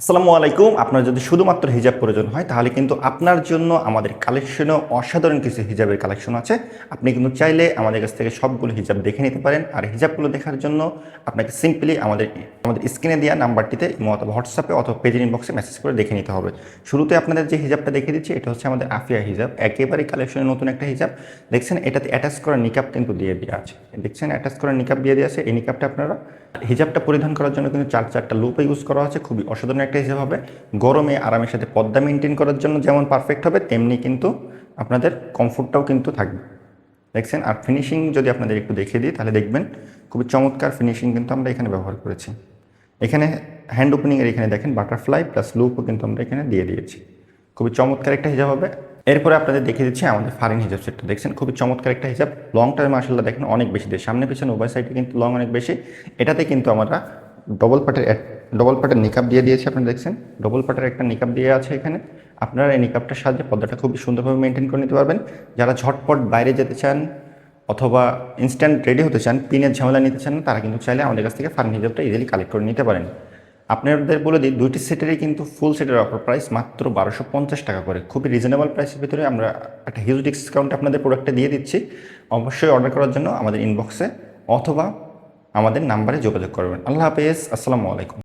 আসসালামু আলাইকুম। আপনার যদি শুধুমাত্র হিজাব প্রয়োজন হয় তাহলে কিন্তু আপনার জন্য আমাদের কালেকশনেও অসাধারণ কিছু হিজাবের কালেকশন আছে। আপনি কিন্তু চাইলে আমাদের কাছ থেকে সবগুলো হিজাব দেখে নিতে পারেন। আর হিজাবগুলো দেখার জন্য আপনাকে সিম্পলি আমাদের স্ক্রিনে দেওয়া নাম্বারটিতে ইমো অথবা হোয়াটসঅ্যাপে অথবা পেজের ইনবক্সে মেসেজ করে দেখে নিতে হবে। শুরুতে আপনাদের যে হিজাবটা দেখিয়ে দিচ্ছি এটা হচ্ছে আমাদের আফিয়া হিজাব, একেবারে কালেকশনের নতুন একটা হিজাব। দেখছেন এটাতে অ্যাটাচ করা নিকাব কিন্তু দিয়ে দেওয়া আছে। দেখছেন অ্যাটাচ করা নিকাব দিয়ে দেওয়া আছে। এই নিকাবটা আপনারা হিজাবটা পরিধান করার জন্য কিন্তু চারটা লুপে ইউজ করা আছে। খুবই অসাধারণ একটা হিজাব হবে। গরমে আরামের সাথে পর্দা মেনটেন করার জন্য যেমন পারফেক্ট হবে, তেমনি কিন্তু আপনাদের কমফোর্টটাও কিন্তু থাকবে। দেখছেন, আর ফিনিশিং যদি আপনাদের একটু দেখিয়ে দিই তাহলে দেখবেন খুবই চমৎকার ফিনিশিং কিন্তু আমরা এখানে ব্যবহার করেছি। এখানে হ্যান্ড ওপেনিংয়ের এখানে দেখেন বাটারফ্লাই প্লাস লুপও কিন্তু আমরা এখানে দিয়ে দিয়েছি। খুবই চমৎকার একটা হিজাব হবে। এরপরে আপনাদের দেখিয়ে দিচ্ছি আমাদের ফারিন হিজাব সেটটা। দেখছেন খুবই চমৎকার একটা হিজাব। লং টাইম মাশাআল্লাহ দেখেন অনেক বেশি দেয়, সামনে পিছনে উভয় সাইডে কিন্তু লং অনেক বেশি। এটাতে কিন্তু আমরা ডবল পাটের নিকাব দিয়ে দিয়েছি। আপনারা দেখছেন ডবল পাটের একটা নিকাব দিয়ে আছে এখানে। আপনারা এই নিকাবটার সাহায্যে পর্দাটা খুবই সুন্দরভাবে মেনটেন করে নিতে পারবেন। যারা ঝটপট বাইরে যেতে চান অথবা ইনস্ট্যান্ট রেডি হতে চান, পিনের ঝামেলা নিতে চান না, তারা কিন্তু চাইলে আমাদের কাছ থেকে ফারিন হিজাবটা ইজিলি কালেক্ট করে নিতে পারেন। আপনাদের বলে দিই, দুইটি সেটেরই কিন্তু ফুল সেটের অফার প্রাইস মাত্র 1250 টাকা করে। খুবই রিজনেবল প্রাইসের ভিতরে আমরা একটা হিউজ ডিসকাউন্ট আপনাদের প্রোডাক্টে দিয়ে দিচ্ছি। অবশ্যই অর্ডার করার জন্য আমাদের ইনবক্সে অথবা আমাদের নাম্বারে যোগাযোগ করবেন। আল্লাহ হাফেজ, আসসালামু আলাইকুম।